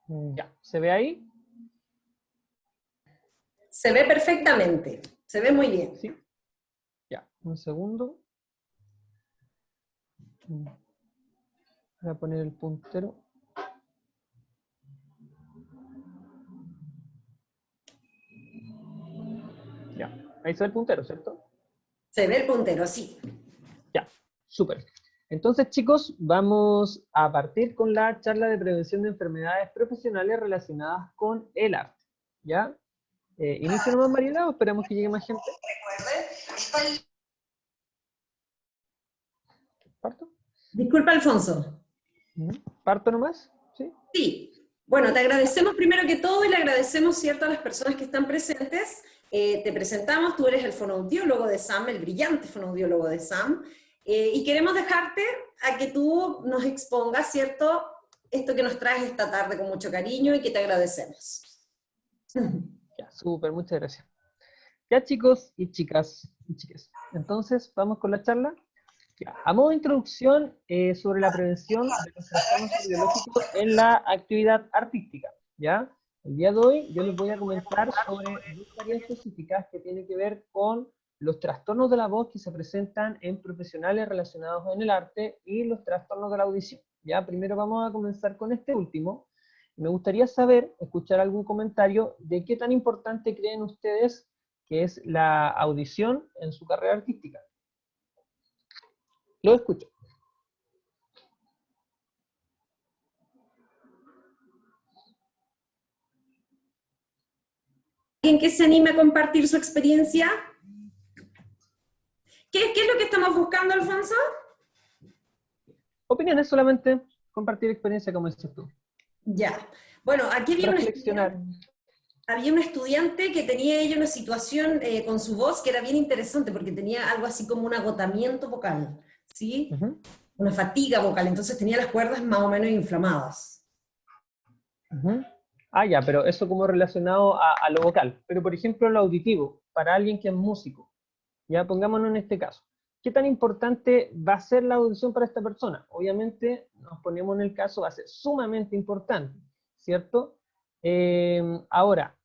Ya, ¿se ve ahí? Se ve perfectamente, se ve muy bien. Sí. Ya, un segundo. Voy a poner el puntero. Ya, ahí está el puntero, ¿cierto? Se ve el puntero, sí. Ya, súper. Entonces, chicos, vamos a partir con la charla de prevención de enfermedades profesionales relacionadas con el arte. ¿Ya? Inicio nomás, Mariela, o esperamos que llegue más gente. ¿Parto? Disculpa, Alfonso. ¿Parto nomás? ¿Sí? Sí. Bueno, te agradecemos primero que todo y le agradecemos, ¿cierto?, a las personas que están presentes. Te presentamos, tú eres el fonoaudiólogo de SAM, el brillante fonoaudiólogo de SAM, y queremos dejarte a que tú nos expongas, ¿cierto?, esto que nos traes esta tarde con mucho cariño y que te agradecemos. Ya, súper, muchas gracias. Ya, chicos y chicas y chiques. Entonces, vamos con la charla. Ya, a modo de introducción sobre la prevención de los trastornos audiológicos en la actividad artística. ¿Ya? El día de hoy yo les voy a comentar sobre dos tareas específicas que tienen que ver con los trastornos de la voz que se presentan en profesionales relacionados en el arte y los trastornos de la audición. ¿Ya? Primero vamos a comenzar con este último. Me gustaría saber, escuchar algún comentario de qué tan importante creen ustedes que es la audición en su carrera artística. Lo escucho. ¿Alguien que se anime a compartir su experiencia? ¿Qué es lo que estamos buscando, Alfonso? Opiniones solamente, compartir experiencia como dices tú. Ya. Bueno, aquí Reflexionar. había un estudiante que tenía ella una situación con su voz que era bien interesante porque tenía algo así como un agotamiento vocal, ¿sí? Uh-huh, Una fatiga vocal, entonces tenía las cuerdas más o menos inflamadas. uh-huh. Ah, ya, pero eso como relacionado a lo vocal. Pero por ejemplo lo auditivo, para alguien que es músico, ya pongámonos en este caso. ¿Qué tan importante va a ser la audición para esta persona? Obviamente, nos ponemos en el caso, va a ser sumamente importante, ¿cierto? Ahora,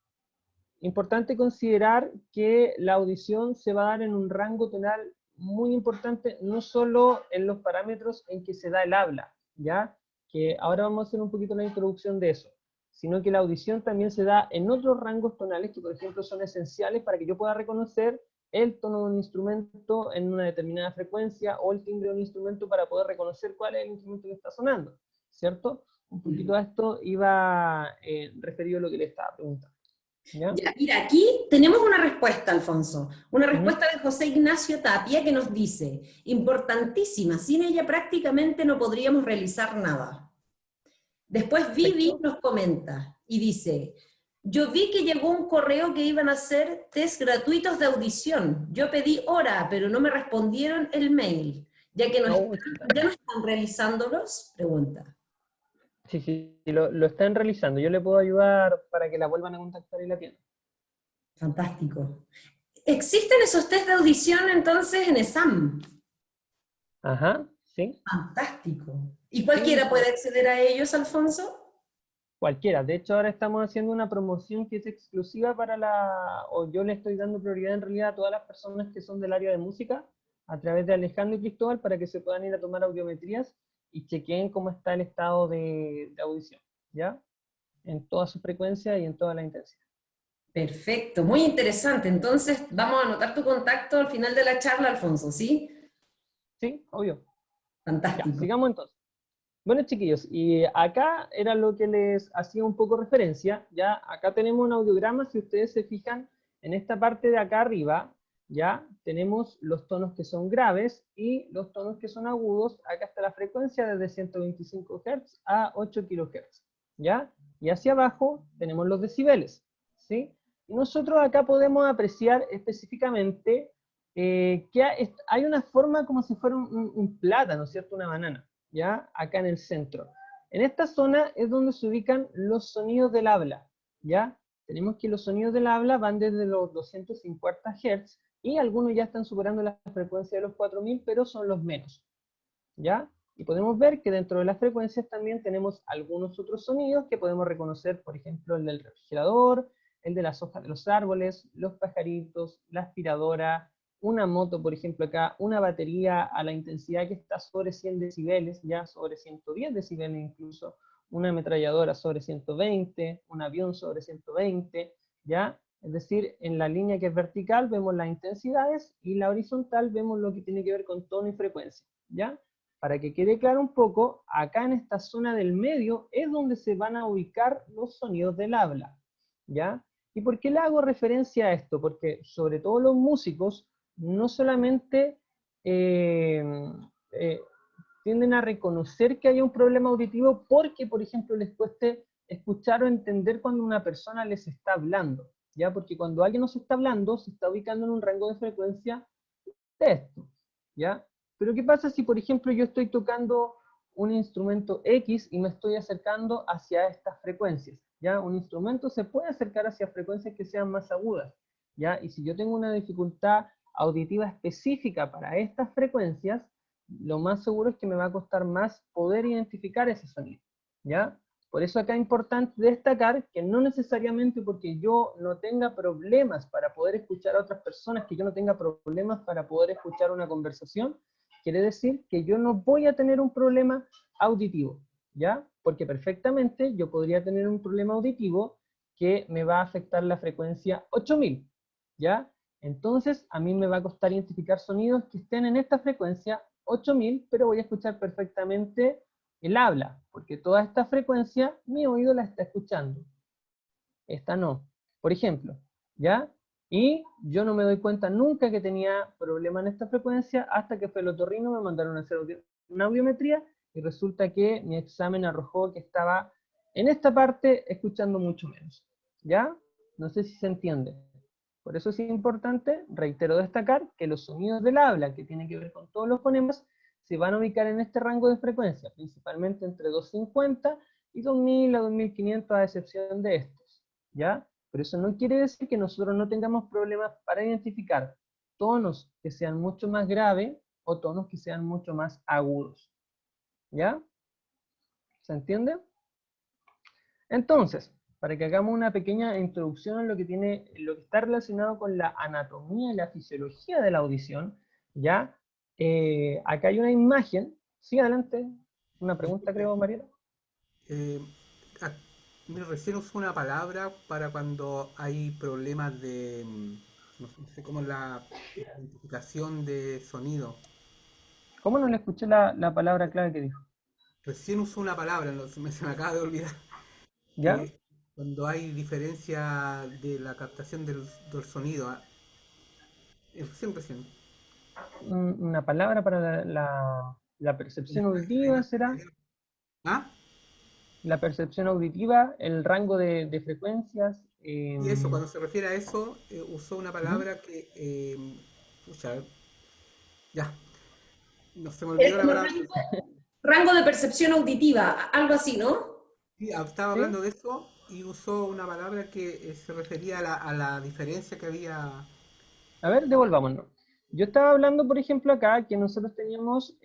importante considerar que la audición se va a dar en un rango tonal muy importante, no solo en los parámetros en que se da el habla, ¿ya? Que ahora vamos a hacer un poquito la introducción de eso, sino que la audición también se da en otros rangos tonales que, por ejemplo, son esenciales para que yo pueda reconocer el tono de un instrumento en una determinada frecuencia o el timbre de un instrumento para poder reconocer cuál es el instrumento que está sonando, ¿cierto? Un poquito a esto iba referido a lo que le estaba preguntando. ¿Ya? Ya, mira, aquí tenemos una respuesta, Alfonso, una Uh-huh. respuesta de José Ignacio Tapia que nos dice, importantísima, sin ella prácticamente no podríamos realizar nada. Después Vivi Perfecto. nos comenta y dice, yo vi que llegó un correo que iban a hacer test gratuitos de audición. Yo pedí hora, pero no me respondieron el mail. Ya que Oh, chuta. ya no están realizándolos, pregunta. Sí, sí, sí, lo están realizando. Yo le puedo ayudar para que la vuelvan a contactar y la tienda. Fantástico. ¿Existen esos test de audición entonces en ESAM? Ajá, sí. Fantástico. ¿Y Sí, cualquiera puede acceder a ellos, Alfonso? cualquiera. De hecho, ahora estamos haciendo una promoción que es exclusiva para o yo le estoy dando prioridad en realidad a todas las personas que son del área de música, a través de Alejandro y Cristóbal, para que se puedan ir a tomar audiometrías y chequeen cómo está el estado de audición, ¿ya? En toda su frecuencia y en toda la intensidad. Perfecto, muy interesante. Entonces vamos a anotar tu contacto al final de la charla, Alfonso, ¿sí? Sí, obvio. Ya, Fantástico. sigamos entonces. Bueno, chiquillos, y acá era lo que les hacía un poco referencia, ya acá tenemos un audiograma, si ustedes se fijan, en esta parte de acá arriba, ya tenemos los tonos que son graves y los tonos que son agudos, acá está la frecuencia desde 125 Hz a 8 kHz, ya, y hacia abajo tenemos los decibeles, ¿sí? Y nosotros acá podemos apreciar específicamente que hay una forma como si fuera un plátano, ¿cierto? Una banana. ¿Ya? Acá en el centro. En esta zona es donde se ubican los sonidos del habla, ¿ya? Tenemos que los sonidos del habla van desde los 250 Hz y algunos ya están superando la frecuencia de los 4000, pero son los menos, ¿ya? Y podemos ver que dentro de las frecuencias también tenemos algunos otros sonidos que podemos reconocer, por ejemplo, el del refrigerador, el de las hojas de los árboles, los pajaritos, la aspiradora, una moto, por ejemplo, acá, una batería a la intensidad que está sobre 100 decibeles, ya sobre 110 decibeles incluso, una ametralladora sobre 120, un avión sobre 120, ¿ya? Es decir, en la línea que es vertical vemos las intensidades y la horizontal vemos lo que tiene que ver con tono y frecuencia, ¿ya? Para que quede claro un poco, acá en esta zona del medio es donde se van a ubicar los sonidos del habla, ¿ya? ¿Y por qué le hago referencia a esto? Porque sobre todo los músicos no solamente eh, eh, tienden a reconocer que hay un problema auditivo porque, por ejemplo, les cueste escuchar o entender cuando una persona les está hablando, ¿ya? Porque cuando alguien nos está hablando, se está ubicando en un rango de frecuencia de esto, ¿ya? Pero ¿qué pasa si, por ejemplo, yo estoy tocando un instrumento X y me estoy acercando hacia estas frecuencias, ¿ya? Un instrumento se puede acercar hacia frecuencias que sean más agudas, ¿ya? Y si yo tengo una dificultad auditiva específica para estas frecuencias, lo más seguro es que me va a costar más poder identificar ese sonido, ¿ya? Por eso acá es importante destacar que no necesariamente porque yo no tenga problemas para poder escuchar a otras personas, que yo no tenga problemas para poder escuchar una conversación, quiere decir que yo no voy a tener un problema auditivo, ¿ya? Porque perfectamente yo podría tener un problema auditivo que me va a afectar la frecuencia 8000, ¿ya? Entonces a mí me va a costar identificar sonidos que estén en esta frecuencia 8000, pero voy a escuchar perfectamente el habla, porque toda esta frecuencia mi oído la está escuchando. Esta no. Por ejemplo, ¿ya? Y yo no me doy cuenta nunca que tenía problema en esta frecuencia hasta que fue el otorrino, me mandaron a hacer una audiometría y resulta que mi examen arrojó que estaba en esta parte escuchando mucho menos. ¿Ya? No sé si se entiende. Por eso es importante, reitero, destacar que los sonidos del habla, que tienen que ver con todos los fonemas, se van a ubicar en este rango de frecuencia, principalmente entre 250 y 2000 a 2500 a excepción de estos, ¿ya? Pero eso no quiere decir que nosotros no tengamos problemas para identificar tonos que sean mucho más graves o tonos que sean mucho más agudos, ¿ya? ¿Se entiende? Entonces, para que hagamos una pequeña introducción a lo que está relacionado con la anatomía y la fisiología de la audición, ¿ya? Acá hay una imagen, sí, adelante, una pregunta creo, Mariela. Eh, ah, Mira, recién usé una palabra para cuando hay problemas de, no sé cómo es la identificación de sonido. ¿Cómo no le escuché la palabra clave que dijo? Recién usé una palabra, se me acaba de olvidar, ¿Ya? que cuando hay diferencia de la captación del sonido, recién. Una palabra para la percepción auditiva, ¿será? ¿Ah? La percepción auditiva, el rango de frecuencias. Y eso, cuando se refiere a eso, usó una Ujú. palabra que, pucha, ya, no se me Es olvidó la como palabra. rango de percepción auditiva, algo así, ¿no? Sí, estaba ¿Sí? hablando de eso y usó una palabra que se refería a la diferencia que había. A ver, devolvámonos. Yo estaba hablando, por ejemplo, acá que nosotros teníamos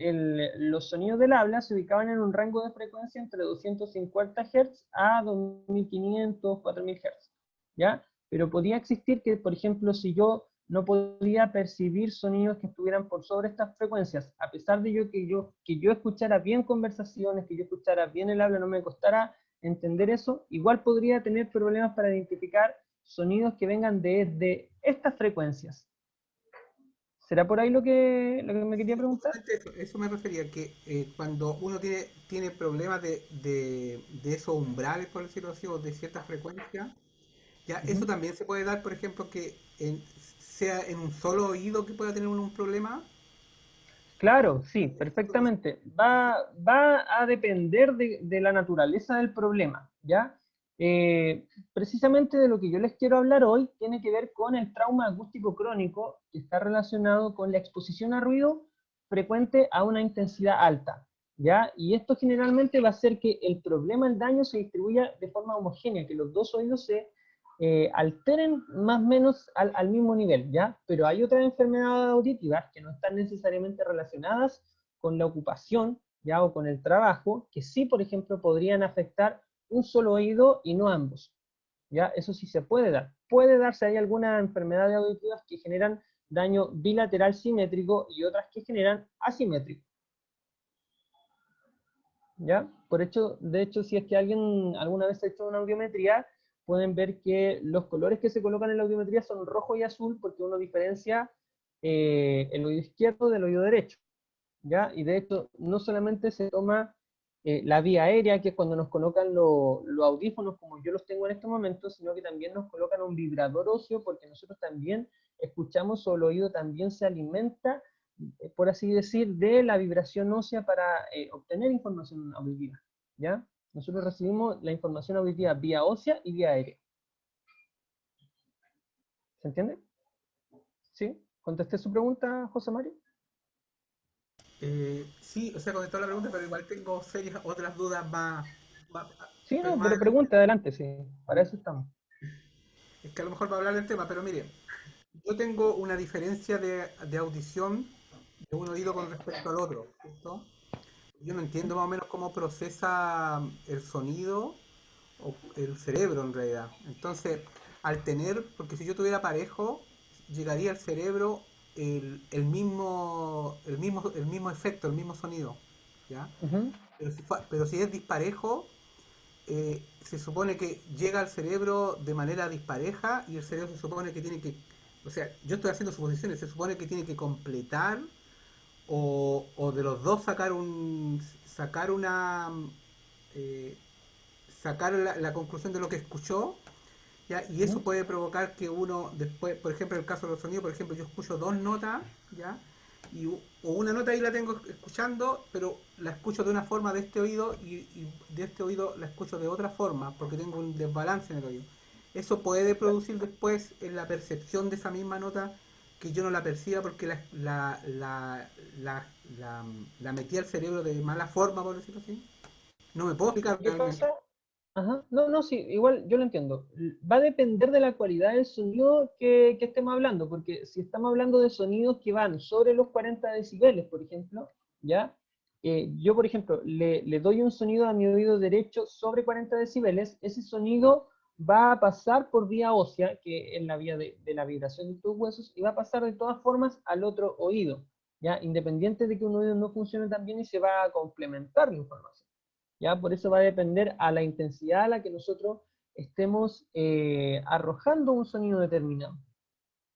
los sonidos del habla se ubicaban en un rango de frecuencia entre 250 Hz a 2500, 4000 Hz, ¿ya? Pero podía existir que, por ejemplo, si yo no podía percibir sonidos que estuvieran por sobre estas frecuencias, a pesar de que yo escuchara bien conversaciones, que yo escuchara bien el habla, no me costara entender eso, igual podría tener problemas para identificar sonidos que vengan de estas frecuencias. ¿Será por ahí lo que me quería Sí, preguntar? justamente eso me refería, que cuando uno tiene problemas de esos umbrales, por decirlo así, o de cierta frecuencia, ya eso Ujú. también se puede dar, por ejemplo, que sea en un solo oído que pueda tener un problema. Claro, sí, Eso no perfectamente. Va a depender de la naturaleza del problema, ¿ya? Precisamente de lo que yo les quiero hablar hoy tiene que ver con el trauma acústico crónico que está relacionado con la exposición a ruido frecuente a una intensidad alta, ¿ya? Y esto generalmente va a hacer que el problema, el daño se distribuya de forma homogénea, que los dos oídos se alteren más o menos al mismo nivel, ¿ya? Pero hay otras enfermedades auditivas que no están necesariamente relacionadas con la ocupación ya, o con el trabajo, que sí, por ejemplo, podrían afectar un solo oído y no ambos, ya, eso sí se puede dar. Puede darse, hay algunas enfermedades auditivas que generan daño bilateral simétrico y otras que generan asimétrico, ¿ya? De hecho, si es que alguien alguna vez ha hecho una audiometría, pueden ver que los colores que se colocan en la audiometría son rojo y azul porque uno diferencia el oído izquierdo del oído derecho, ¿ya? Y de hecho, no solamente se toma la vía aérea, que es cuando nos colocan los audífonos, como yo los tengo en estos momentos, sino que también nos colocan un vibrador óseo, porque nosotros también escuchamos o el oído también se alimenta, por así decir, de la vibración ósea para obtener información auditiva, ¿ya? Nosotros recibimos la información auditiva vía ósea y vía aérea. ¿Se entiende? ¿Sí? ¿Contesté su pregunta, José Mario? Sí, o sea, contestó la pregunta, pero igual tengo serias otras dudas más, Sí, pero no, más pero adelante. pregunta, adelante, sí. Para eso estamos. Es que a lo mejor va a hablar del tema, pero mire, yo tengo una diferencia de audición de un oído con respecto al otro, ¿cierto? Yo no entiendo más o menos cómo procesa el sonido o el cerebro en realidad. Entonces, al tener, porque si yo tuviera parejo, llegaría al cerebro el mismo efecto, el mismo sonido, ¿ya? Ujú. Pero si es disparejo, se supone que llega al cerebro de manera dispareja y el cerebro se supone que tiene que, o sea, yo estoy haciendo suposiciones, se supone que tiene que completar o de los dos sacar una eh, sacar la conclusión de lo que escuchó, ¿ya? Y eso Ujú. puede provocar que uno después, por ejemplo, en el caso de los sonidos, por ejemplo, yo escucho dos notas, ¿ya? O una nota ahí la tengo escuchando, pero la escucho de una forma de este oído y de este oído la escucho de otra forma, porque tengo un desbalance en el oído. Eso puede producir después en la percepción de esa misma nota que yo no la perciba porque la metí al cerebro de mala forma, por decirlo así. No me puedo explicar Lo que realmente. pasa, ajá, no, no, sí, igual yo lo entiendo. Va a depender de la cualidad del sonido que estemos hablando, porque si estamos hablando de sonidos que van sobre los 40 decibeles, por ejemplo, ¿ya? Yo, por ejemplo, le doy un sonido a mi oído derecho sobre 40 decibeles, ese sonido va a pasar por vía ósea, que es la vía de la vibración de tus huesos, y va a pasar de todas formas al otro oído, ¿ya? Independiente de que un oído no funcione tan bien y se va a complementar la información. ¿Ya? Por eso va a depender a la intensidad a la que nosotros estemos arrojando un sonido determinado,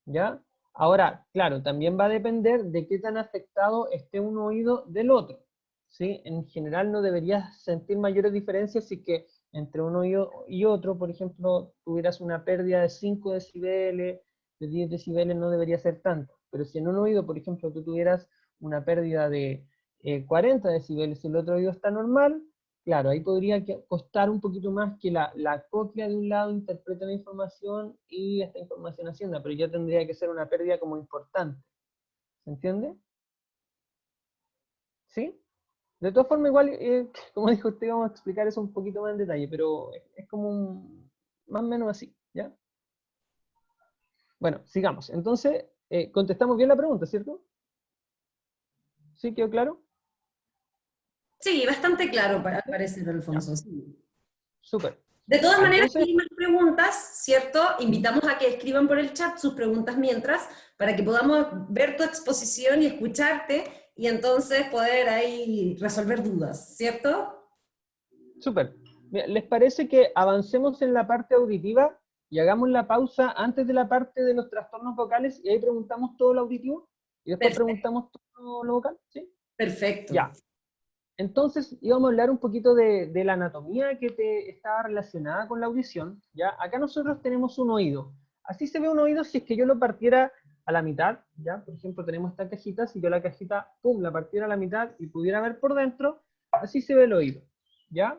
¿ya? Ahora, claro, también va a depender de qué tan afectado esté un oído del otro, ¿sí? En general no deberías sentir mayores diferencias si que entre un oído y otro, por ejemplo, tuvieras una pérdida de 5 decibeles, de 10 decibeles no debería ser tanto, pero si en un oído, por ejemplo, tú tuvieras una pérdida de 40 decibeles y el otro oído está normal, claro, ahí podría costar un poquito más que la cóclea de un lado interprete la información y esta información ascienda, pero ya tendría que ser una pérdida como importante. ¿Se entiende? ¿Sí? De todas formas, igual, como dijo usted, vamos a explicar eso un poquito más en detalle, pero es como más o menos así, ¿ya? Bueno, sigamos. Entonces, contestamos bien la pregunta, ¿cierto? ¿Sí? ¿Quedó claro? Sí, bastante claro, al ¿Sí? parecer, Ya, Alfonso. Sí. súper. De todas Ya, maneras, si entonces, hay más preguntas, ¿cierto? ujú, Invitamos a que escriban por el chat sus preguntas mientras, para que podamos ver tu exposición y escucharte, y entonces poder ahí resolver dudas, ¿cierto? súper. Mira, ¿les parece que avancemos en la parte auditiva y hagamos la pausa antes de la parte de los trastornos vocales y ahí preguntamos todo lo auditivo y después Perfecto. preguntamos todo lo vocal? ¿Sí? Perfecto. Ya. Entonces íbamos a hablar un poquito de la anatomía que te estaba relacionada con la audición. ¿Ya? Acá nosotros tenemos un oído. Así se ve un oído si es que yo lo partiera a la mitad. ¿Ya? Por ejemplo, tenemos esta cajita. Si yo la cajita, pum, la partiera a la mitad y pudiera ver por dentro, así se ve el oído. ¿Ya?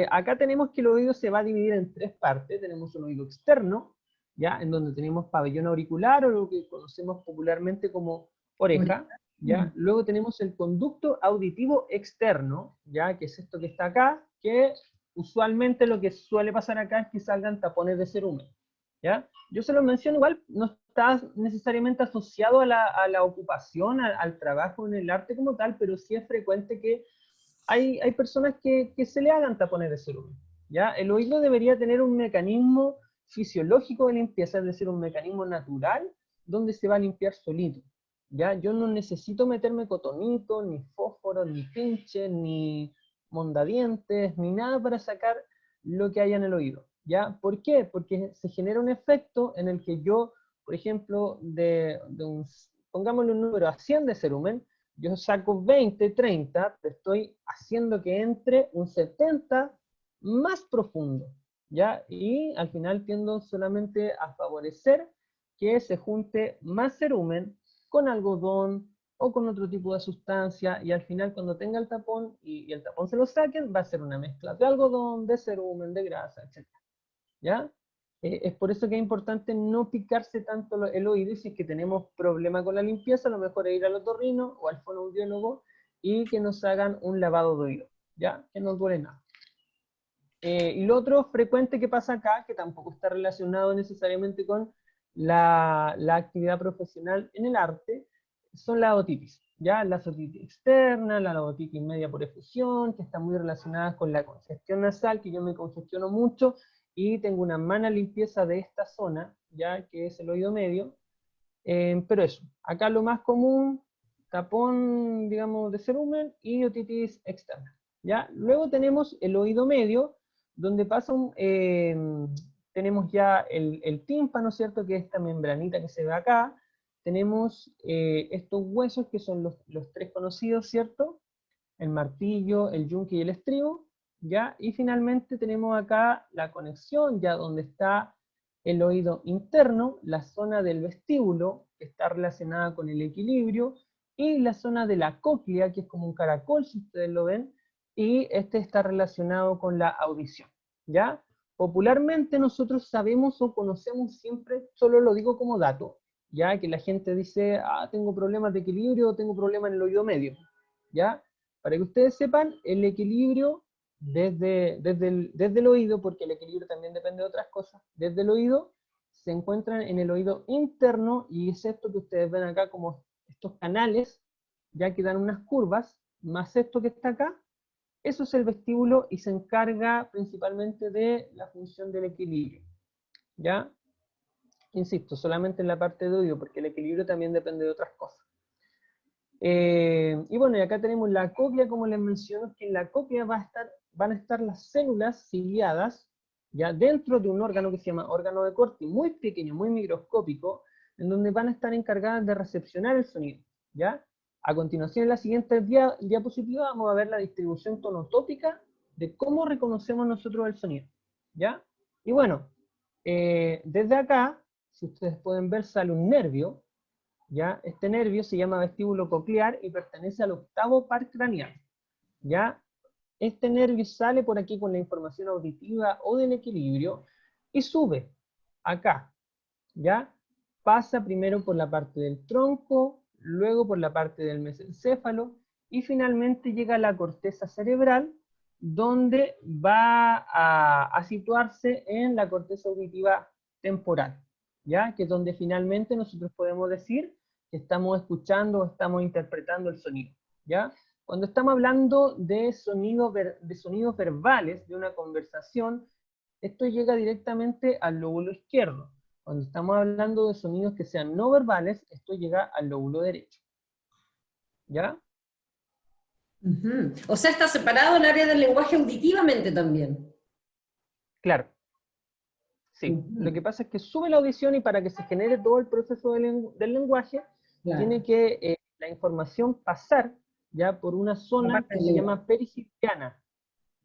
Acá tenemos que el oído se va a dividir en tres partes. Tenemos un oído externo, ¿ya? En donde tenemos pabellón auricular o lo que conocemos popularmente como oreja, ¿ya? Luego tenemos el conducto auditivo externo, ¿ya? Que es esto que está acá, que usualmente lo que suele pasar acá es que salgan tapones de cerumen, ¿ya? Yo se lo menciono igual, no está necesariamente asociado a la ocupación, al trabajo en el arte como tal, pero sí es frecuente que hay personas que se le hagan tapones de cerumen, ¿ya? El oído debería tener un mecanismo fisiológico de limpieza, es decir, un mecanismo natural donde se va a limpiar solito, ¿ya? Yo no necesito meterme cotonito, ni fósforo, ni pinche, ni mondadientes, ni nada para sacar lo que haya en el oído, ¿ya? ¿Por qué? Porque se genera un efecto en el que yo, por ejemplo, pongámosle un número a 100 de cerumen, yo saco 20, 30, te estoy haciendo que entre un 70 más profundo, ¿ya? Y al final tiendo solamente a favorecer que se junte más cerumen con algodón o con otro tipo de sustancia, y al final cuando tenga el tapón y el tapón se lo saquen, va a ser una mezcla de algodón, de cerumen, de grasa, etc. ¿Ya? Es por eso que es importante no picarse tanto el oído, y si es que tenemos problema con la limpieza, lo mejor es ir al otorrino o al fonoaudiólogo y que nos hagan un lavado de oído, ¿ya? Que no duele nada. Y lo otro frecuente que pasa acá, que tampoco está relacionado necesariamente con la actividad profesional en el arte, son las otitis, ¿ya? La otitis externa, la otitis media por efusión, que están muy relacionadas con la congestión nasal, que yo me congestiono mucho y tengo una mala limpieza de esta zona, ya que es el oído medio. Pero eso, acá lo más común, tapón, digamos, de cerumen y otitis externa, ¿ya? Luego tenemos el oído medio, donde tenemos ya el tímpano, ¿cierto? Que es esta membranita que se ve acá. Tenemos estos huesos que son los tres conocidos, ¿cierto? El martillo, el yunque y el estribo, ¿ya? Y finalmente tenemos acá la conexión, ya donde está el oído interno, la zona del vestíbulo, que está relacionada con el equilibrio, y la zona de la cóclea, que es como un caracol, si ustedes lo ven, y este está relacionado con la audición, ¿ya? Popularmente nosotros sabemos o conocemos siempre, solo lo digo como dato, ya que la gente dice, ah, tengo problemas de equilibrio, tengo problemas en el oído medio, ¿ya? Para que ustedes sepan, el equilibrio desde el oído, porque el equilibrio también depende de otras cosas, desde el oído se encuentran en el oído interno, y es esto que ustedes ven acá como estos canales, ya que dan unas curvas, más esto que está acá, eso es el vestíbulo y se encarga principalmente de la función del equilibrio, ¿ya? Insisto, solamente en la parte de oído, porque el equilibrio también depende de otras cosas. Y bueno, y acá tenemos la cóclea, como les menciono, que en la cóclea van a estar las células ciliadas, ya dentro de un órgano que se llama órgano de Corti, muy pequeño, muy microscópico, en donde van a estar encargadas de recepcionar el sonido, ¿ya? A continuación, en la siguiente diapositiva, vamos a ver la distribución tonotópica de cómo reconocemos nosotros el sonido, ¿ya? Y bueno, desde acá, si ustedes pueden ver, sale un nervio, ¿ya? Este nervio se llama vestíbulo coclear y pertenece al octavo par craneal, ¿ya? Este nervio sale por aquí con la información auditiva o del equilibrio y sube acá, ¿ya? Pasa primero por la parte del tronco, luego por la parte del mesencéfalo y finalmente llega a la corteza cerebral, donde va a situarse en la corteza auditiva temporal, ¿ya? Que es donde finalmente nosotros podemos decir que estamos escuchando o estamos interpretando el sonido, ¿ya? Cuando estamos hablando de sonidos verbales, de una conversación, esto llega directamente al lóbulo izquierdo. Cuando estamos hablando de sonidos que sean no verbales, esto llega al lóbulo derecho, ¿ya? Ujú. O sea, está separado el área del lenguaje auditivamente también. Claro, sí. Lo que pasa es que sube la audición y para que se genere todo el proceso del lenguaje, Claro, tiene que la información pasar ya por una la zona parte que del se lenguaje. llama periciliana,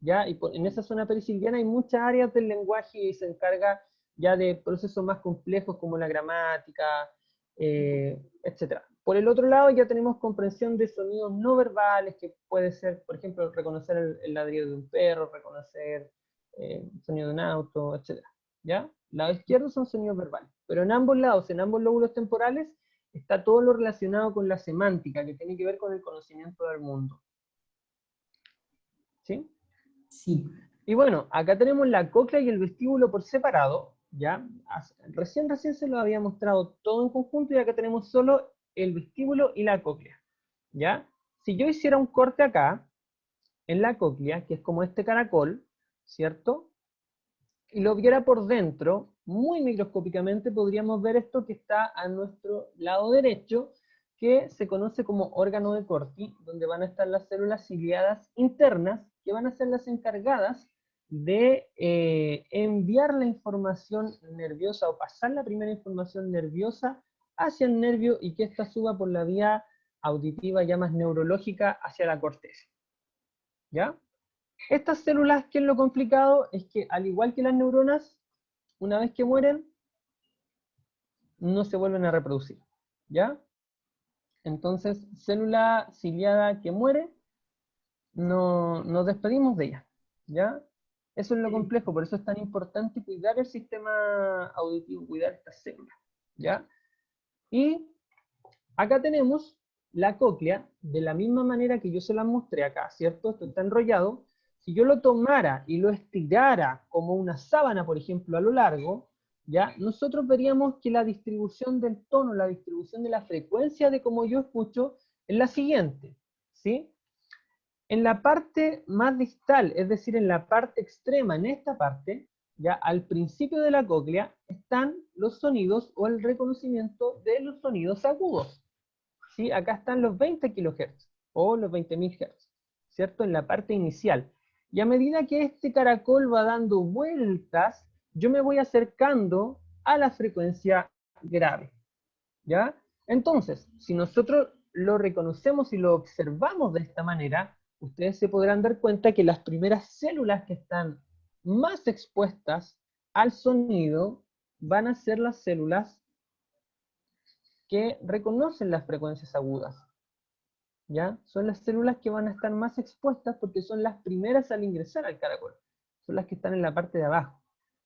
¿ya? Y en esa zona periciliana hay muchas áreas del lenguaje y se encarga ya de procesos más complejos como la gramática, etc. Por el otro lado ya tenemos comprensión de sonidos no verbales, que puede ser, por ejemplo, reconocer el ladrido de un perro, reconocer el sonido de un auto, etc. ¿Ya? Lado izquierdo son sonidos verbales, pero en ambos lados, en ambos lóbulos temporales, está todo lo relacionado con la semántica, que tiene que ver con el conocimiento del mundo. ¿Sí? Sí. Y bueno, acá tenemos la cóclea y el vestíbulo por separado, ¿ya? Recién se lo había mostrado todo en conjunto y acá tenemos solo el vestíbulo y la cóclea, ¿ya? Si yo hiciera un corte acá, en la cóclea, que es como este caracol, ¿cierto? Y lo viera por dentro, muy microscópicamente, podríamos ver esto que está a nuestro lado derecho, que se conoce como órgano de Corti, donde van a estar las células ciliadas internas, que van a ser las encargadas de enviar la información nerviosa o pasar la primera información nerviosa hacia el nervio y que ésta suba por la vía auditiva ya más neurológica hacia la corteza. ¿Ya? Estas células, ¿qué es lo complicado? Es que al igual que las neuronas, una vez que mueren, no se vuelven a reproducir. ¿Ya? Entonces, célula ciliada que muere, no nos despedimos de ella. ¿Ya? Eso es lo complejo, por eso es tan importante cuidar el sistema auditivo, cuidar estas células. ¿Ya? Y acá tenemos la cóclea, de la misma manera que yo se la mostré acá, ¿cierto? Esto está enrollado. Si yo lo tomara y lo estirara como una sábana, por ejemplo, a lo largo, ¿ya? Nosotros veríamos que la distribución del tono, la distribución de la frecuencia de cómo yo escucho, es la siguiente, ¿sí? En la parte más distal, es decir, en la parte extrema, en esta parte, ya al principio de la cóclea, están los sonidos o el reconocimiento de los sonidos agudos. ¿Sí? Acá están los 20 kHz o los 20.000 Hz, ¿cierto? En la parte inicial. Y a medida que este caracol va dando vueltas, yo me voy acercando a la frecuencia grave, ¿ya? Entonces, si nosotros lo reconocemos y lo observamos de esta manera, ustedes se podrán dar cuenta que las primeras células que están más expuestas al sonido van a ser las células que reconocen las frecuencias agudas. ¿Ya? Son las células que van a estar más expuestas porque son las primeras al ingresar al caracol. Son las que están en la parte de abajo.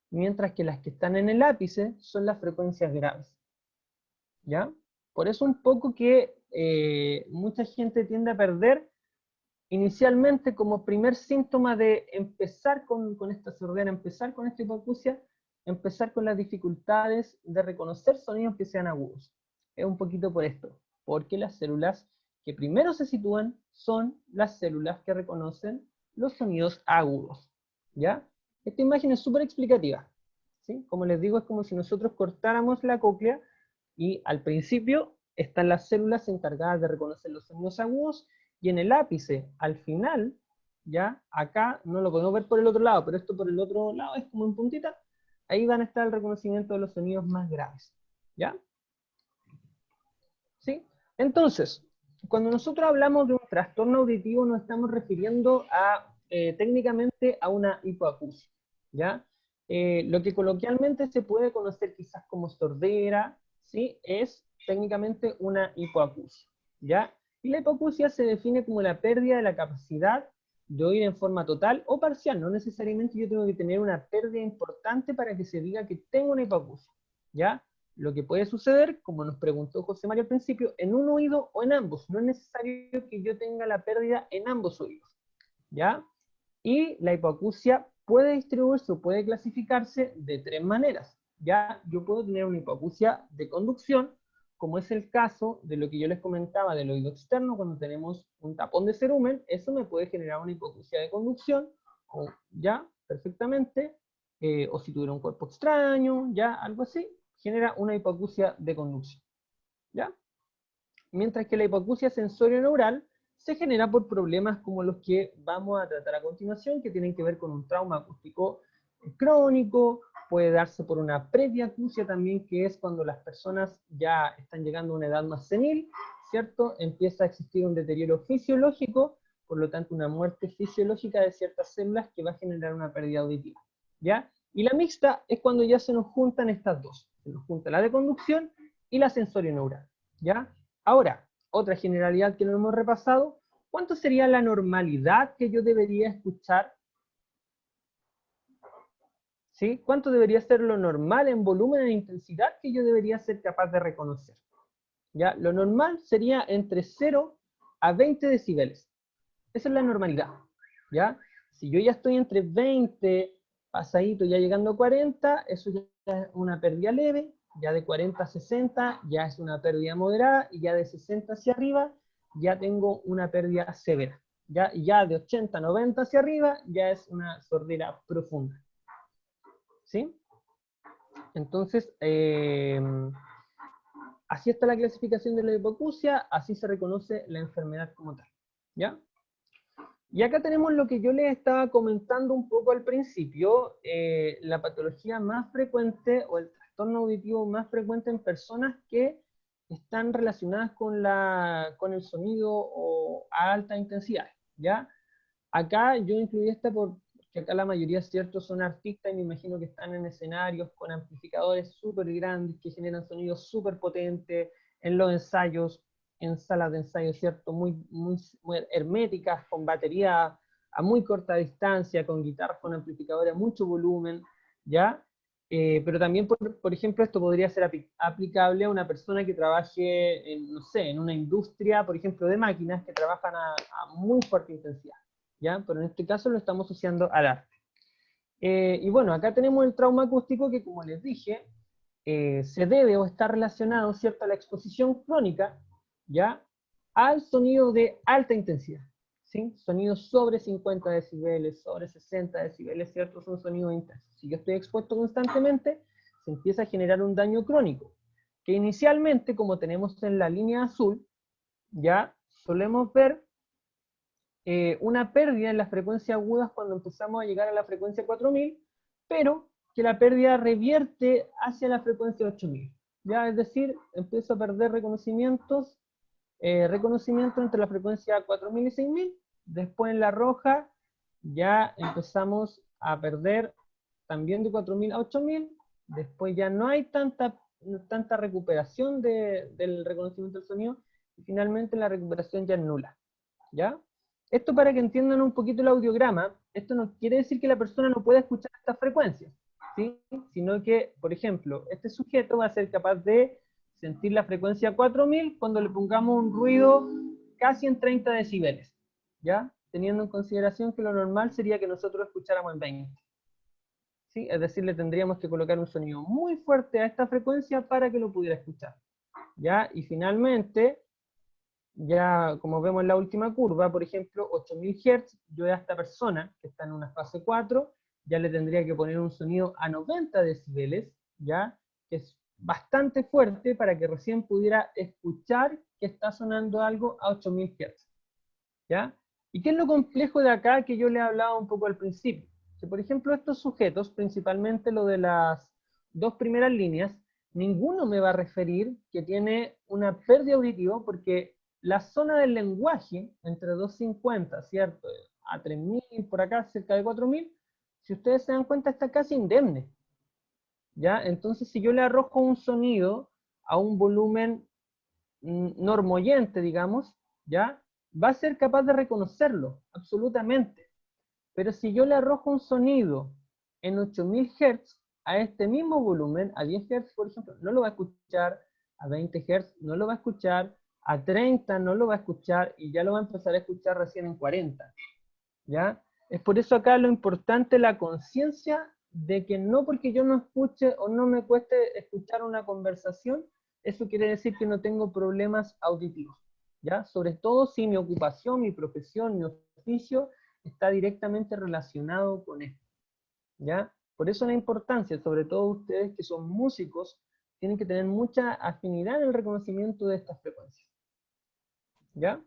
Mientras que las que están en el ápice son las frecuencias graves. ¿Ya? Por eso un poco que mucha gente tiende a perder inicialmente como primer síntoma de empezar con esta sordera, empezar con esta hipoacusia, empezar con las dificultades de reconocer sonidos que sean agudos. Es un poquito por esto, porque las células que primero se sitúan son las células que reconocen los sonidos agudos. ¿Ya? Esta imagen es súper explicativa. ¿Sí? Como les digo, es como si nosotros cortáramos la cóclea y al principio están las células encargadas de reconocer los sonidos agudos y en el ápice, al final, ya, acá no lo podemos ver por el otro lado, pero esto por el otro lado es como en puntita, ahí van a estar el reconocimiento de los sonidos más graves. ¿Ya? ¿Sí? Entonces, cuando nosotros hablamos de un trastorno auditivo nos estamos refiriendo a, técnicamente a una hipoacusia. ¿Ya? Lo que coloquialmente se puede conocer quizás como sordera, ¿sí? Es técnicamente una hipoacusia. ¿Ya? Y la hipoacusia se define como la pérdida de la capacidad de oír en forma total o parcial. No necesariamente yo tengo que tener una pérdida importante para que se diga que tengo una hipoacusia. ¿Ya? Lo que puede suceder, como nos preguntó José Mario al principio, en un oído o en ambos. No es necesario que yo tenga la pérdida en ambos oídos. ¿Ya? Y la hipoacusia puede distribuirse o puede clasificarse de tres maneras. ¿Ya? Yo puedo tener una hipoacusia de conducción, como es el caso de lo que yo les comentaba del oído externo, cuando tenemos un tapón de cerumen, eso me puede generar una hipoacusia de conducción, o ya, perfectamente, o si tuviera un cuerpo extraño, ya, algo así, genera una hipoacusia de conducción. ¿Ya? Mientras que la hipoacusia sensorio-neural se genera por problemas como los que vamos a tratar a continuación, que tienen que ver con un trauma acústico crónico, puede darse por una previacusia también, que es cuando las personas ya están llegando a una edad más senil, ¿cierto? Empieza a existir un deterioro fisiológico, por lo tanto una muerte fisiológica de ciertas células que va a generar una pérdida auditiva, ¿ya? Y la mixta es cuando ya se nos juntan estas dos, se nos junta la de conducción y la sensorio-neural, ¿ya? Ahora, otra generalidad que no hemos repasado, ¿cuánto sería la normalidad que yo debería escuchar? ¿Sí? ¿Cuánto debería ser lo normal en volumen e intensidad que yo debería ser capaz de reconocer? ¿Ya? Lo normal sería entre 0 a 20 decibeles. Esa es la normalidad. ¿Ya? Si yo ya estoy entre 20 pasadito, ya llegando a 40, eso ya es una pérdida leve, ya de 40 a 60 ya es una pérdida moderada, y ya de 60 hacia arriba ya tengo una pérdida severa. Ya de 80 a 90 hacia arriba ya es una sordera profunda. ¿Sí? Entonces, así está la clasificación de la hipoacusia, así se reconoce la enfermedad como tal. ¿Ya? Y acá tenemos lo que yo les estaba comentando un poco al principio, la patología más frecuente o el trastorno auditivo más frecuente en personas que están relacionadas con el sonido o a alta intensidad, ¿ya? Acá yo incluí esta porque acá la mayoría, cierto, son artistas y me imagino que están en escenarios con amplificadores súper grandes que generan sonidos súper potentes en los ensayos, en salas de ensayo, ¿cierto? Muy herméticas, con batería a muy corta distancia, con guitarras con amplificadores a mucho volumen, ¿ya? Pero también, por ejemplo, esto podría ser aplicable a una persona que trabaje, no sé, en una industria, por ejemplo, de máquinas que trabajan a muy fuerte intensidad, ¿ya? Pero en este caso lo estamos asociando al arte. Y bueno, acá tenemos el trauma acústico que, como les dije, se debe o está relacionado, ¿cierto?, a la exposición crónica, ¿ya?, al sonido de alta intensidad, ¿sí? Sonidos sobre 50 decibeles, sobre 60 decibeles, ¿cierto?, son sonidos intensos. Si yo estoy expuesto constantemente, se empieza a generar un daño crónico, que inicialmente, como tenemos en la línea azul, ya solemos ver una pérdida en las frecuencias agudas cuando empezamos a llegar a la frecuencia 4000, pero que la pérdida revierte hacia la frecuencia 8000. ¿Ya? Es decir, empiezo a perder reconocimiento entre la frecuencia 4000 y 6000, después en la roja ya empezamos a perder también de 4000 a 8000, después ya no hay tanta recuperación del reconocimiento del sonido, y finalmente la recuperación ya es nula. ¿Ya? Esto para que entiendan un poquito el audiograma, esto no quiere decir que la persona no pueda escuchar estas frecuencias, ¿sí? Sino que, por ejemplo, este sujeto va a ser capaz de sentir la frecuencia 4000 cuando le pongamos un ruido casi en 30 decibeles, ¿ya? Teniendo en consideración que lo normal sería que nosotros escucháramos en 20. ¿Sí? Es decir, le tendríamos que colocar un sonido muy fuerte a esta frecuencia para que lo pudiera escuchar, ¿ya? Y finalmente, ya como vemos en la última curva, por ejemplo, 8000 Hz, yo a esta persona que está en una fase 4, ya le tendría que poner un sonido a 90 decibeles, ¿ya? Que es bastante fuerte para que recién pudiera escuchar que está sonando algo a 8000 Hz, ¿ya? ¿Y qué es lo complejo de acá que yo le hablaba un poco al principio? Que, por ejemplo, estos sujetos, principalmente lo de las dos primeras líneas, ninguno me va a referir que tiene una pérdida auditiva, porque la zona del lenguaje, entre 250, ¿cierto?, a 3000, por acá, cerca de 4000, si ustedes se dan cuenta, está casi indemne, ¿ya? Entonces, si yo le arrojo un sonido a un volumen normoyente, digamos, ¿ya?, va a ser capaz de reconocerlo, absolutamente. Pero si yo le arrojo un sonido en 8000 Hz a este mismo volumen, a 10 Hz, por ejemplo, no lo va a escuchar, a 20 Hz no lo va a escuchar, a 30 no lo va a escuchar, y ya lo va a empezar a escuchar recién en 40. ¿Ya? Es por eso acá lo importante, la conciencia de que no porque yo no escuche o no me cueste escuchar una conversación, eso quiere decir que no tengo problemas auditivos, ¿ya? Sobre todo si mi ocupación, mi profesión, mi oficio está directamente relacionado con esto, ¿ya? Por eso la importancia, sobre todo ustedes que son músicos, tienen que tener mucha afinidad en el reconocimiento de estas frecuencias, ¿ya?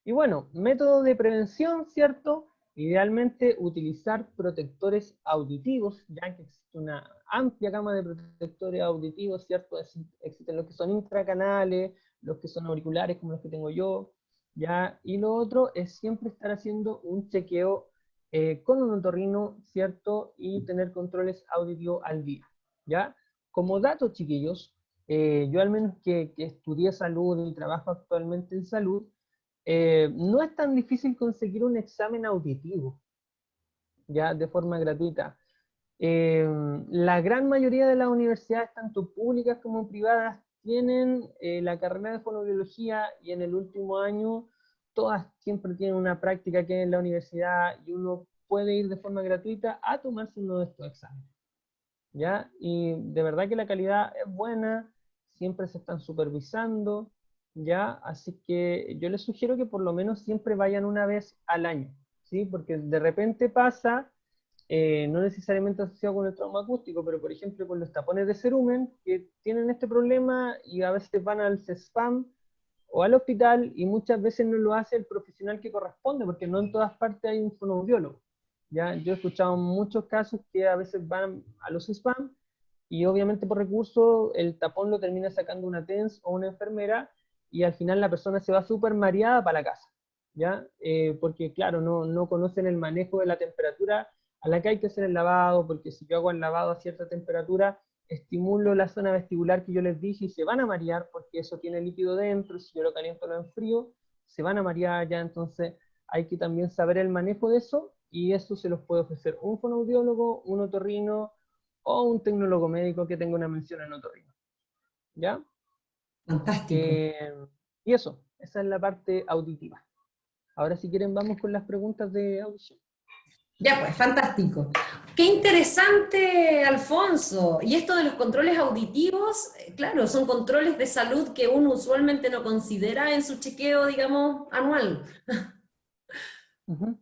Y bueno, método de prevención, ¿cierto? Idealmente utilizar protectores auditivos, ya que existe una amplia gama de protectores auditivos, ¿cierto? Existen los que son intracanales, los que son auriculares, como los que tengo yo, ¿ya? Y lo otro es siempre estar haciendo un chequeo con un otorrino, ¿cierto? Y tener controles auditivos al día, ¿ya? Como datos, chiquillos, yo al menos que estudié salud y trabajo actualmente en salud, no es tan difícil conseguir un examen auditivo, ya de forma gratuita. La gran mayoría de las universidades, tanto públicas como privadas, tienen la carrera de fonoaudiología, y en el último año todas siempre tienen una práctica que en la universidad, y uno puede ir de forma gratuita a tomarse uno de estos exámenes, ¿ya? Y de verdad que la calidad es buena, siempre se están supervisando, ¿ya? Así que yo les sugiero que por lo menos siempre vayan una vez al año, ¿sí? Porque de repente pasa, no necesariamente asociado con el trauma acústico, pero por ejemplo con los tapones de cerumen, que tienen este problema y a veces van al CESPAM o al hospital y muchas veces no lo hace el profesional que corresponde, porque no en todas partes hay un fonoaudiólogo. ¿Ya? Yo he escuchado muchos casos que a veces van a los spam y obviamente por recursos el tapón lo termina sacando una TENS o una enfermera y al final la persona se va súper mareada para la casa, ¿ya? Porque claro, no conocen el manejo de la temperatura a la que hay que hacer el lavado, porque si yo hago el lavado a cierta temperatura, estimulo la zona vestibular que yo les dije y se van a marear porque eso tiene líquido dentro, si yo lo caliento o lo enfrío, se van a marear ya, entonces hay que también saber el manejo de eso y eso se los puede ofrecer un fonoaudiólogo, un otorrino o un tecnólogo médico que tenga una mención en otorrino. ¿Ya? Fantástico. Y eso, esa es la parte auditiva. Ahora si quieren vamos con las preguntas de audición. Ya pues, fantástico. Qué interesante, Alfonso. Y esto de los controles auditivos, claro, son controles de salud que uno usualmente no considera en su chequeo, digamos, anual. Uh-huh.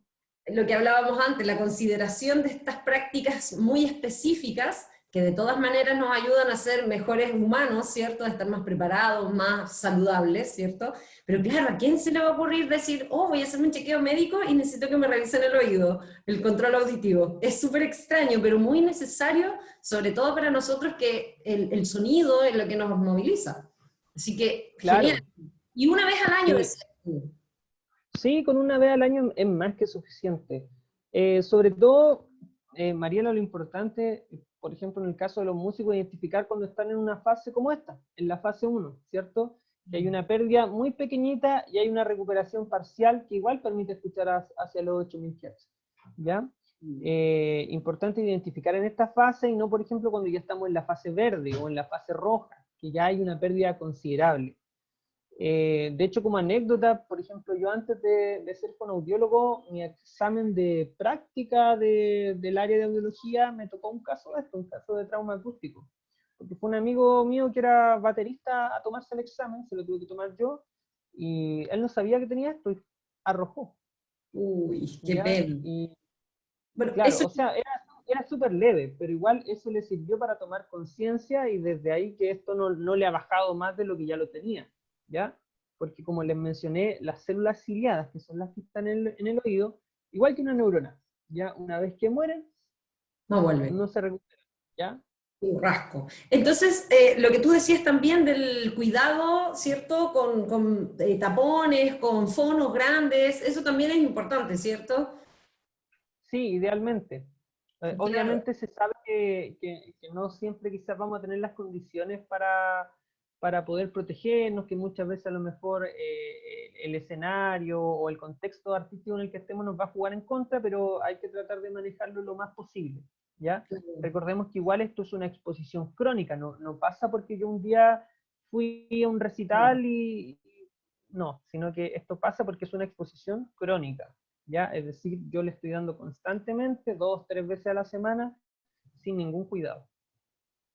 Lo que hablábamos antes, la consideración de estas prácticas muy específicas que de todas maneras nos ayudan a ser mejores humanos, ¿cierto? A estar más preparados, más saludables, ¿cierto? Pero claro, ¿a quién se le va a ocurrir decir, oh, voy a hacerme un chequeo médico y necesito que me revisen el oído, el control auditivo? Es súper extraño, pero muy necesario, sobre todo para nosotros que el sonido es lo que nos moviliza. Así que, claro. Genial. Y una vez al año, Sí. Sí, con una vez al año es más que suficiente. Sobre todo, Mariela, lo importante, por ejemplo, en el caso de los músicos, identificar cuando están en una fase como esta, en la fase 1, ¿cierto? Que hay una pérdida muy pequeñita y hay una recuperación parcial que igual permite escuchar hacia los 8000 Hz, ¿ya? Importante identificar en esta fase y no, por ejemplo, cuando ya estamos en la fase verde o en la fase roja, que ya hay una pérdida considerable. De hecho, como anécdota, por ejemplo, yo antes de ser fonoaudiólogo, mi examen de práctica del área de audiología me tocó un caso de esto, un caso de trauma acústico. Porque fue un amigo mío que era baterista a tomarse el examen, se lo tuve que tomar yo, y él no sabía que tenía esto y arrojó. Uy, qué ¿Ya? pena. Y Bueno, claro, eso o sea, era súper leve, pero igual eso le sirvió para tomar conciencia y desde ahí que esto no le ha bajado más de lo que ya lo tenía, ¿ya? Porque como les mencioné, las células ciliadas, que son las que están en el oído, igual que una neurona, ¿ya? Una vez que mueren, no vuelve. no se recuperan, ¿ya? Un rasco. Entonces, lo que tú decías también del cuidado, ¿cierto? Con tapones, con fonos grandes, eso también es importante, ¿cierto? Sí, idealmente. Claro. Obviamente se sabe que no siempre quizás vamos a tener las condiciones para poder protegernos, que muchas veces a lo mejor el escenario o el contexto artístico en el que estemos nos va a jugar en contra, pero hay que tratar de manejarlo lo más posible, ¿ya? Recordemos que igual esto es una exposición crónica, no pasa porque yo un día fui a un recital no, sino que esto pasa porque es una exposición crónica. ¿Ya? Es decir, yo le estoy dando constantemente, 2, 3 veces a la semana, sin ningún cuidado.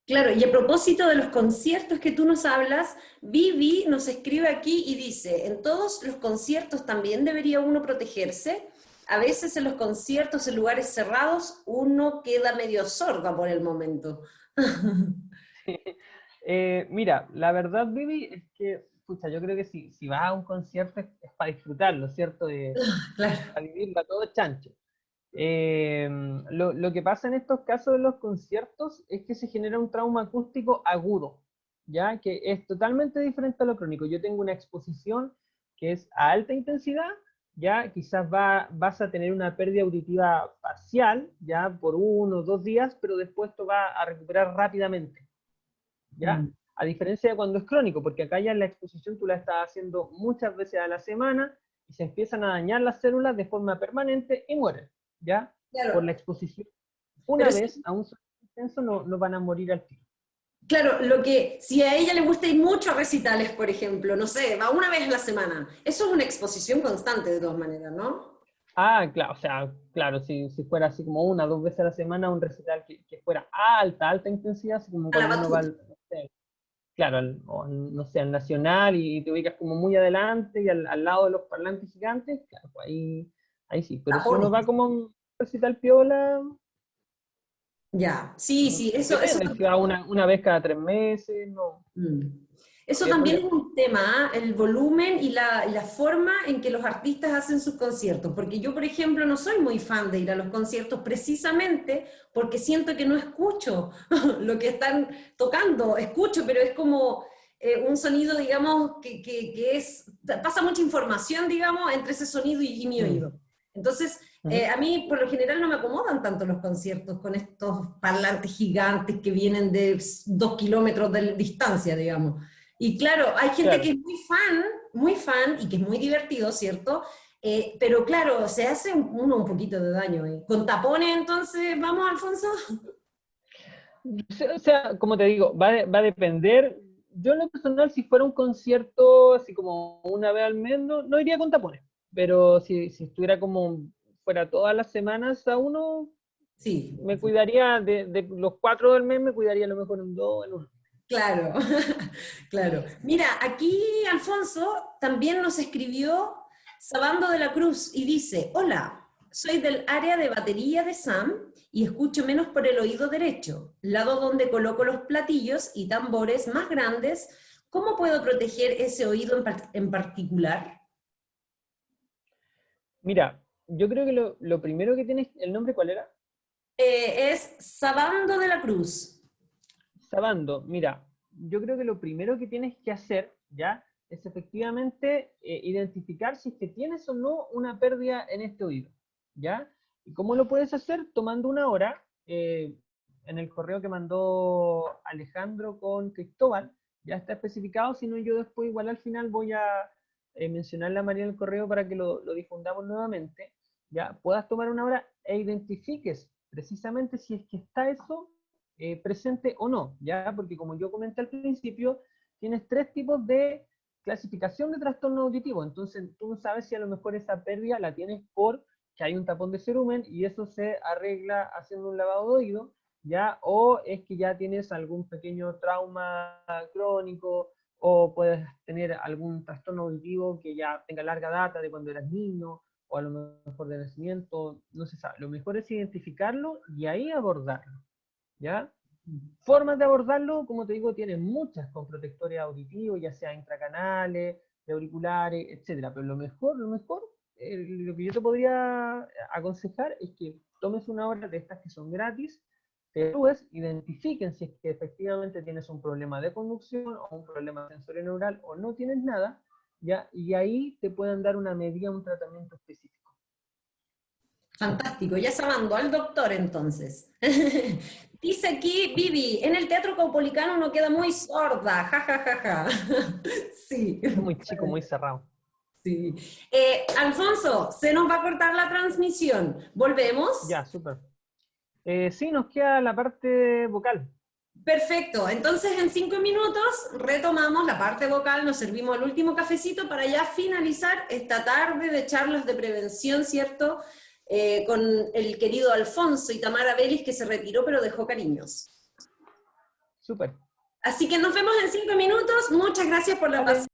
Claro, y a propósito de los conciertos que tú nos hablas, Vivi nos escribe aquí y dice, en todos los conciertos también debería uno protegerse. A veces en los conciertos en lugares cerrados uno queda medio sorda por el momento. Mira, la verdad, Vivi, es que, pucha, yo creo que si vas a un concierto es para disfrutarlo, ¿cierto? Claro. Para vivirlo a todo chancho. Lo que pasa en estos casos de los conciertos es que se genera un trauma acústico agudo, ¿ya? Que es totalmente diferente a lo crónico. Yo tengo una exposición que es a alta intensidad, ¿ya? Quizás vas a tener una pérdida auditiva parcial, ¿ya? Por 1 o 2 días, pero después esto va a recuperar rápidamente, ¿ya? A diferencia de cuando es crónico, porque acá ya en la exposición tú la estás haciendo muchas veces a la semana y se empiezan a dañar las células de forma permanente y mueren, ¿ya? Claro. Por la exposición. Una vez a un sonido intenso no van a morir al tiro. Claro, lo que, si a ella le gusta ir mucho a recitales, por ejemplo, no sé, va una vez a la semana, eso es una exposición constante de todas maneras, ¿no? Claro, o sea, claro, si fuera así como una, dos veces a la semana, un recital que fuera alta intensidad, así como A la cuando uno va batuta. al, no sé, claro, no sé, al Nacional y te ubicas como muy adelante y al lado de los parlantes gigantes, claro, pues ahí sí. Pero si uno Tapones. va como a un recital piola, Ya, sí, no sí, sé, eso depende, si va una vez cada 3 meses, no, no Eso habría también es problema. un tema, ¿ah? El volumen y la forma en que los artistas hacen sus conciertos. Porque yo, por ejemplo, no soy muy fan de ir a los conciertos precisamente porque siento que no escucho lo que están tocando. Escucho, pero es como un sonido, digamos, que es, pasa mucha información, digamos, entre ese sonido y mi Mm, oído. Entonces, ujú, a mí por lo general no me acomodan tanto los conciertos con estos parlantes gigantes que vienen de 2 kilómetros de distancia, digamos. Y claro, hay gente que claro. es muy fan y que es muy divertido, ¿cierto? Pero claro, se hace uno un poquito de daño. Con tapones, entonces, ¿vamos, Alfonso? O sea, como te digo, va a depender. Yo en lo personal, si fuera un concierto así como una vez al mes, no iría con tapones. Pero si estuviera como fuera todas las semanas a uno, Sí, me cuidaría de los 4 del mes, me cuidaría a lo mejor en dos, en uno. claro, claro. Mira, aquí Alfonso también nos escribió Sabando de la Cruz y dice, hola, soy del área de batería de Sam y escucho menos por el oído derecho, lado donde coloco los platillos y tambores más grandes. ¿Cómo puedo proteger ese oído en particular? Mira, yo creo que lo primero que tienes, ¿el nombre cuál era? Es Sabando de la Cruz. Sabando, mira, yo creo que lo primero que tienes que hacer, ¿ya? Es efectivamente identificar si es que tienes o no una pérdida en este oído, ¿ya? ¿Y cómo lo puedes hacer? Tomando una hora, en el correo que mandó Alejandro con Cristóbal, ya está especificado, si no yo después igual al final voy a mencionar la María en el correo para que lo difundamos nuevamente, ¿ya? Puedas tomar una hora e identifiques precisamente si es que está eso presente o no, ¿ya? Porque como yo comenté al principio, tienes 3 tipos de clasificación de trastorno auditivo, entonces tú no sabes si a lo mejor esa pérdida la tienes por que hay un tapón de cerumen y eso se arregla haciendo un lavado de oído, ¿ya? O es que ya tienes algún pequeño trauma crónico o puedes tener algún trastorno auditivo que ya tenga larga data de cuando eras niño o a lo mejor de nacimiento, no se sabe. Lo mejor es identificarlo y ahí abordarlo. ¿Ya? Formas de abordarlo, como te digo, tienen muchas con protectores auditivos, ya sea intracanales, de auriculares, etcétera. Pero lo mejor, lo que yo te podría aconsejar es que tomes una hora de estas que son gratis, te evalúes, identifiquen si es que efectivamente tienes un problema de conducción o un problema sensorio-neural o no tienes nada, ¿ya? Y ahí te pueden dar una medida, un tratamiento específico. Fantástico, ya sabando al doctor entonces. Dice aquí Vivi, en el Teatro Caupolicano uno queda muy sorda, ja, ja, ja, ja. Sí, Es muy chico, muy cerrado. sí. Alfonso, se nos va a cortar la transmisión. ¿Volvemos? Ya, súper. Sí, nos queda la parte vocal. Perfecto, entonces en 5 minutos retomamos la parte vocal, nos servimos el último cafecito para ya finalizar esta tarde de charlas de prevención, ¿cierto? Con el querido Alfonso y Tamara Vélez que se retiró pero dejó cariños. Súper. Así que nos vemos en 5 minutos, muchas gracias por la Vale. paciencia.